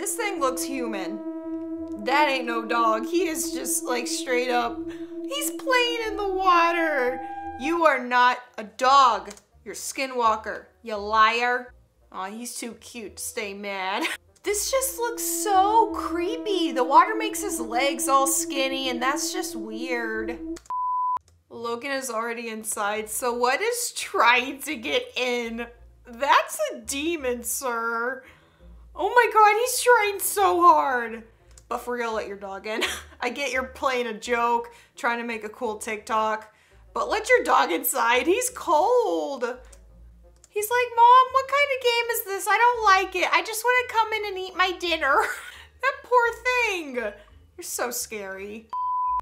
This thing looks human. That ain't no dog. He is just like straight up. He's playing in the water. You are not a dog. You're a skinwalker. You liar. Aw, he's too cute to stay mad. This just looks so creepy. The water makes his legs all skinny and that's just weird. Logan is already inside, so what is trying to get in? That's a demon, sir. Oh my god, he's trying so hard. But for real, let your dog in. I get you're playing a joke, trying to make a cool TikTok, but let your dog inside. He's cold. He's like, Mom, what kind of game is this? I don't like it. I just want to come in and eat my dinner. That poor thing. You're so scary.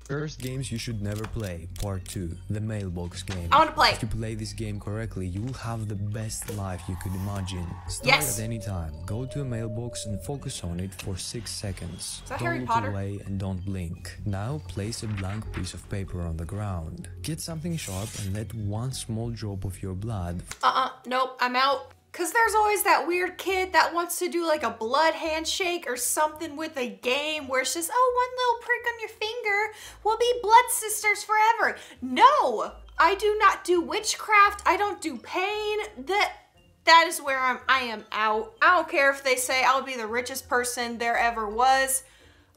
First games you should never play, part 2, the Mailbox game. I want to play. If you play this game correctly, you will have the best life you could imagine. Start Yes. at any time, go to a mailbox and focus on it for 6 seconds. Is that Don't Harry look Potter? away and don't blink. Now place a blank piece of paper on the ground. Get something sharp and let one small drop of your blood. Nope, I'm out. Cause there's always that weird kid that wants to do like a blood handshake or something with a game where it's just, oh, one little prick on your finger, we'll be blood sisters forever. No, I do not do witchcraft. I don't do pain. That is where I am out. I don't care if they say I'll be the richest person there ever was.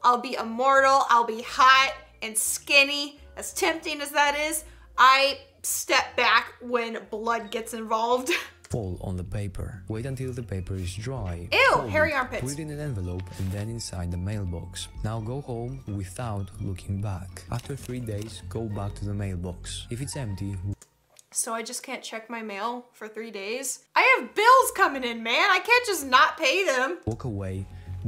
I'll be immortal. I'll be hot and skinny. As tempting as that is, I step back when blood gets involved. Fall on the paper. Wait until the paper is dry. Ew, Fold hairy it, armpits. Put it in an envelope and then inside the mailbox. Now go home without looking back. After 3 days, go back to the mailbox. If it's empty... So I just can't check my mail for 3 days? I have bills coming in, man. I can't just not pay them. Walk away,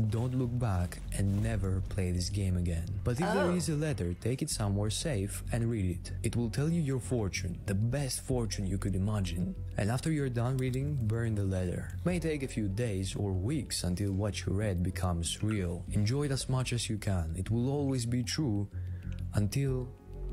don't look back, and never play this game again. But if there is a letter, take it somewhere safe and read it. It will tell you your fortune, the best fortune you could imagine. And after you're done reading, burn the letter. May take a few days or weeks until what you read becomes real. Enjoy it as much as you can. It will always be true until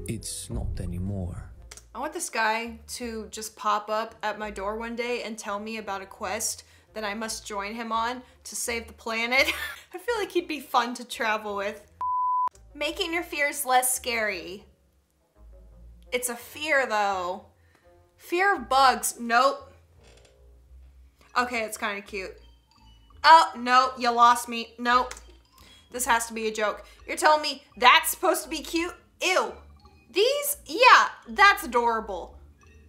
it's not anymore. I want this guy to just pop up at my door one day and tell me about a quest that I must join him on to save the planet. I feel like he'd be fun to travel with. Making your fears less scary. It's a fear though. Fear of bugs, nope. Okay, it's kind of cute. Oh, no, you lost me, nope. This has to be a joke. You're telling me that's supposed to be cute? Ew. These, yeah, that's adorable.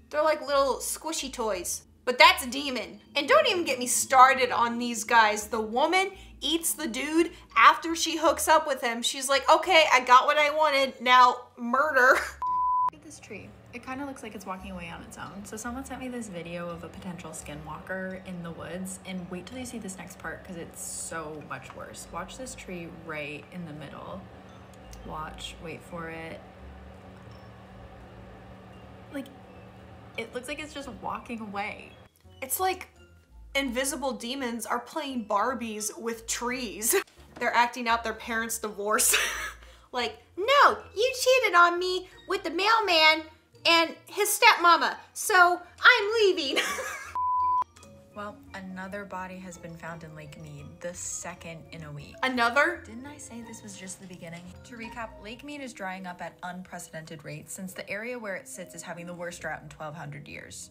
They're like little squishy toys. But that's a demon. And don't even get me started on these guys. The woman eats the dude after she hooks up with him. She's like, okay, I got what I wanted, now murder. Look at this tree. It kind of looks like it's walking away on its own. So someone sent me this video of a potential skinwalker in the woods, and wait till you see this next part because it's so much worse. Watch this tree right in the middle. Watch, wait for it. Like, it looks like it's just walking away. It's like invisible demons are playing Barbies with trees. They're acting out their parents' divorce. Like, no, you cheated on me with the mailman and his stepmama, so I'm leaving. Well, another body has been found in Lake Mead, the second in a week. Another? Didn't I say this was just the beginning? To recap, Lake Mead is drying up at unprecedented rates since the area where it sits is having the worst drought in 1,200 years.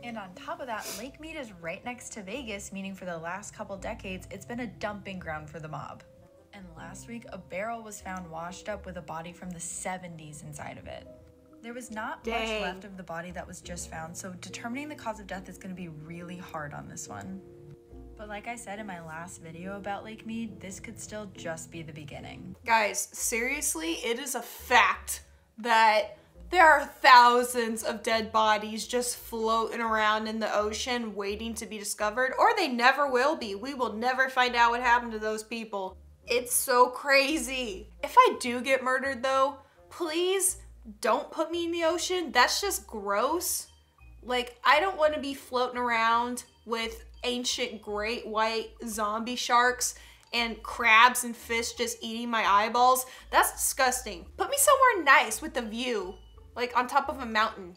And on top of that, Lake Mead is right next to Vegas, meaning for the last couple decades, it's been a dumping ground for the mob. And last week, a barrel was found washed up with a body from the 70s inside of it. There was not much left of the body that was just found, so determining the cause of death is going to be really hard on this one. But like I said in my last video about Lake Mead, this could still just be the beginning. Guys, seriously, it is a fact that there are thousands of dead bodies just floating around in the ocean waiting to be discovered, or they never will be. We will never find out what happened to those people. It's so crazy. If I do get murdered though, please don't put me in the ocean. That's just gross. Like, I don't want to be floating around with ancient great white zombie sharks and crabs and fish just eating my eyeballs. That's disgusting. Put me somewhere nice with a view, like on top of a mountain.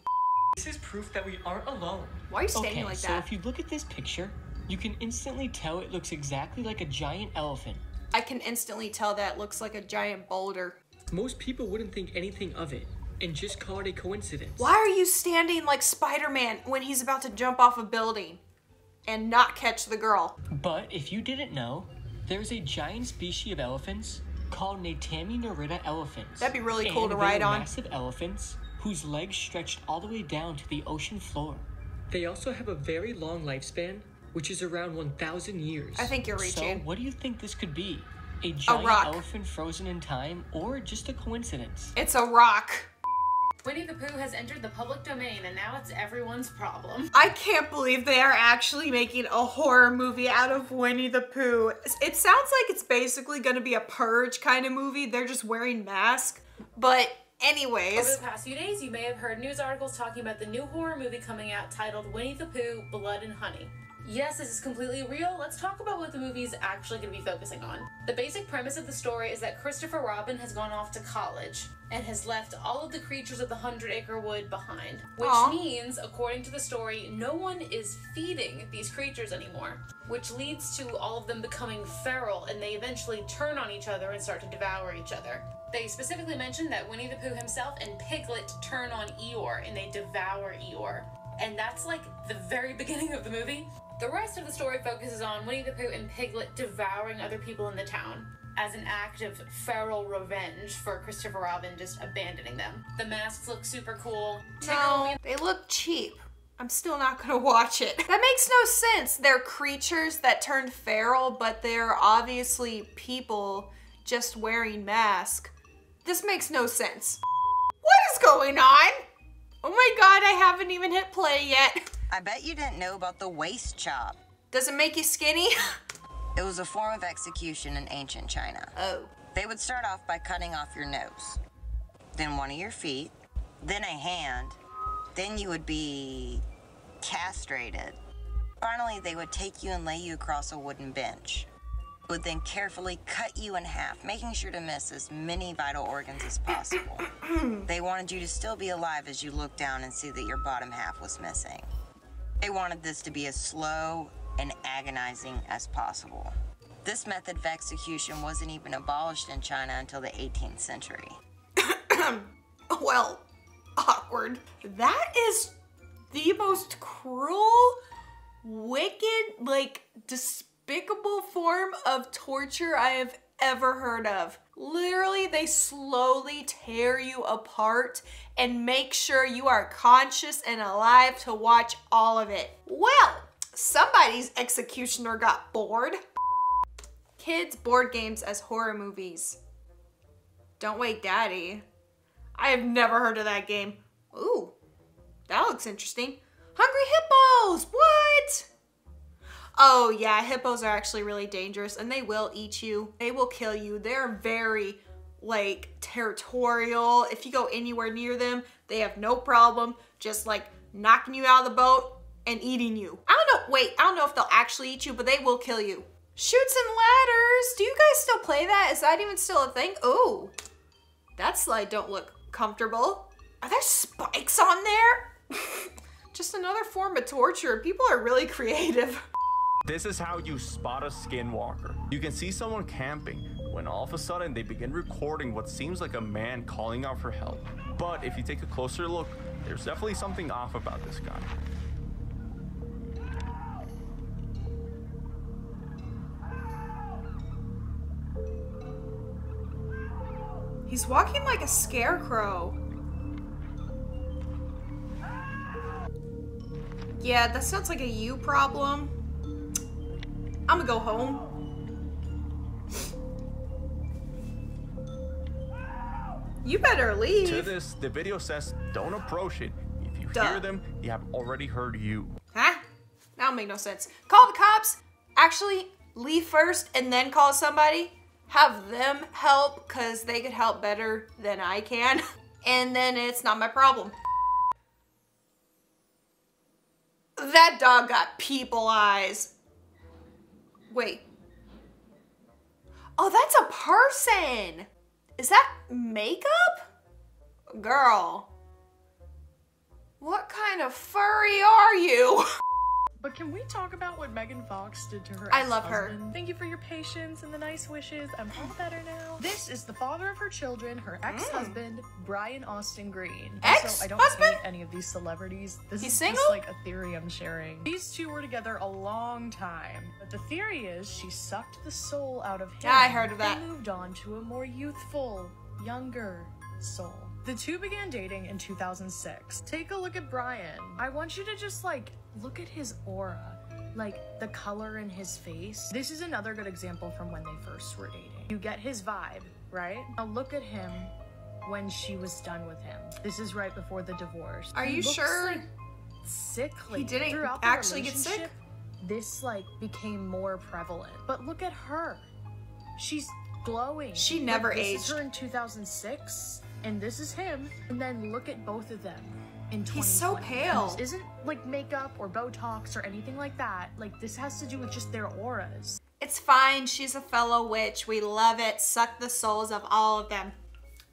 This is proof that we aren't alone. Why are you standing like that? So if you look at this picture, you can instantly tell it looks exactly like a giant elephant. I can instantly tell that looks like a giant boulder. Most people wouldn't think anything of it and just call it a coincidence. Why are you standing like Spider-Man when he's about to jump off a building and not catch the girl? But if you didn't know, there's a giant species of elephants called Natami Narita elephants. That'd be really cool to they ride are on. Massive elephants whose legs stretched all the way down to the ocean floor. They also have a very long lifespan, which is around 1,000 years. I think you're reaching. So what do you think this could be? A giant rock. elephant frozen in time, or just a coincidence? It's a rock. Winnie the Pooh has entered the public domain and now it's everyone's problem. I can't believe they are actually making a horror movie out of Winnie the Pooh. It sounds like it's basically going to be a Purge kind of movie. They're just wearing masks. But anyways. Over the past few days, you may have heard news articles talking about the new horror movie coming out titled Winnie the Pooh, Blood and Honey. Yes, this is completely real. Let's talk about what the movie is actually going to be focusing on. The basic premise of the story is that Christopher Robin has gone off to college and has left all of the creatures of the 100-acre wood behind. Which means, according to the story, no one is feeding these creatures anymore. Which leads to all of them becoming feral and they eventually turn on each other and start to devour each other. They specifically mentioned that Winnie the Pooh himself and Piglet turn on Eeyore and they devour Eeyore. And that's like the very beginning of the movie. The rest of the story focuses on Winnie the Pooh and Piglet devouring other people in the town as an act of feral revenge for Christopher Robin just abandoning them. The masks look super cool. No, they look cheap. I'm still not gonna watch it. That makes no sense. They're creatures that turned feral, but they're obviously people just wearing masks. This makes no sense. What is going on? Oh my god, I haven't even hit play yet. I bet you didn't know about the waist chop. Does it make you skinny? It was a form of execution in ancient China. Oh. They would start off by cutting off your nose, then one of your feet, then a hand, then you would be castrated. Finally, they would take you and lay you across a wooden bench. Would then carefully cut you in half, making sure to miss as many vital organs as possible. They wanted you to still be alive as you looked down and see that your bottom half was missing. They wanted this to be as slow and agonizing as possible. This method of execution wasn't even abolished in China until the 18th century. Well, awkward. That is the most cruel, wicked, like, despicable form of torture I have ever heard of. Literally, they slowly tear you apart and make sure you are conscious and alive to watch all of it. Well, somebody's executioner got bored. Kids board games as horror movies. Don't Wake Daddy. I have never heard of that game. Ooh, that looks interesting. Hungry Hippos, what? Oh yeah, hippos are actually really dangerous and they will eat you. They will kill you. They're very, like, territorial. If you go anywhere near them, they have no problem just, like, knocking you out of the boat and eating you. I don't know if they'll actually eat you, but they will kill you. Chutes and ladders. Do you guys still play that? Is that even still a thing? Oh, that slide don't look comfortable. Are there spikes on there? Just another form of torture. People are really creative. This is how you spot a skinwalker. You can see someone camping when all of a sudden they begin recording what seems like a man calling out for help. But if you take a closer look, there's definitely something off about this guy. He's walking like a scarecrow. Yeah, that sounds like a you problem. I'm gonna go home. You better leave. To this, the video says don't approach it. If you hear them, they have already heard you. Huh? That don't make no sense. Call the cops. Actually, leave first and then call somebody. Have them help because they could help better than I can. And then it's not my problem. That dog got people eyes. Wait. Oh, that's a person. Is that makeup? Girl. What kind of furry are you? But can we talk about what Megan Fox did to her I love her. ex-husband? Thank you for your patience and the nice wishes. I'm all better now. This is the father of her children, her ex-husband, Brian Austin Green. Also, I don't hate any of these celebrities. This is single? just like a theory I'm sharing. These two were together a long time, but the theory is she sucked the soul out of him. Yeah, I heard of that. And moved on to a more youthful, younger soul. The two began dating in 2006. Take a look at Brian. I want you to just like look at his aura, like the color in his face. This is another good example from when they first were dating. You get his vibe, right? Now look at him when she was done with him. This is right before the divorce. Are He you looks, sure? like, sickly. He didn't Throughout the actually get sick? relationship, this like became more prevalent. But look at her. She's glowing. She never Like, aged. This is her in 2006, and this is him. And then look at both of them in 2020. He's so pale. This isn't like makeup or Botox or anything like that. Like this has to do with just their auras. It's fine. She's a fellow witch. We love it. Suck the souls of all of them.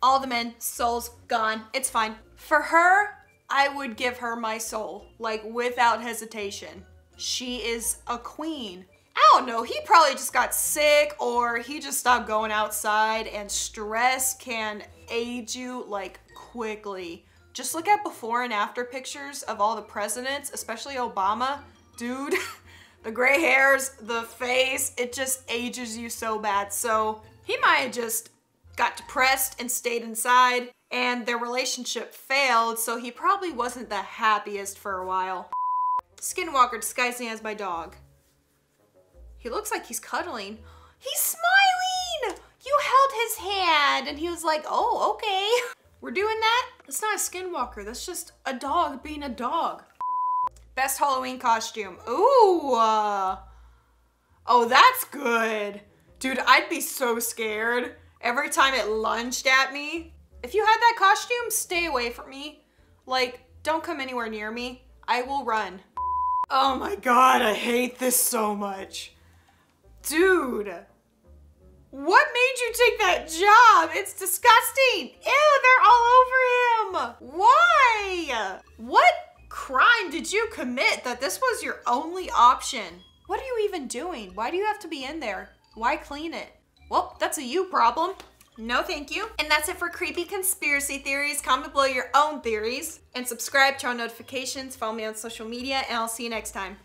All the men, souls gone. It's fine. For her, I would give her my soul, like without hesitation. She is a queen. I don't know, he probably just got sick or he just stopped going outside, and stress can age you like quickly. Just look at before and after pictures of all the presidents, especially Obama. Dude, the gray hairs, the face, it just ages you so bad. So he might have just got depressed and stayed inside, and their relationship failed, so he probably wasn't the happiest for a while. Skinwalker disguising as my dog. He looks like he's cuddling. He's smiling! You held his hand and he was like, oh, okay. We're doing that? That's not a skinwalker. That's just a dog being a dog. Best Halloween costume. Ooh. Oh, that's good. Dude, I'd be so scared every time it lunged at me. If you had that costume, stay away from me. Like, don't come anywhere near me. I will run. Oh my God, I hate this so much. Dude, what made you take that job? It's disgusting. Ew, they're all over him. Why? What crime did you commit that this was your only option? What are you even doing? Why do you have to be in there? Why clean it? Well, that's a you problem. No, thank you. And that's it for creepy conspiracy theories. Comment below your own theories and subscribe, turn on notifications, follow me on social media, and I'll see you next time.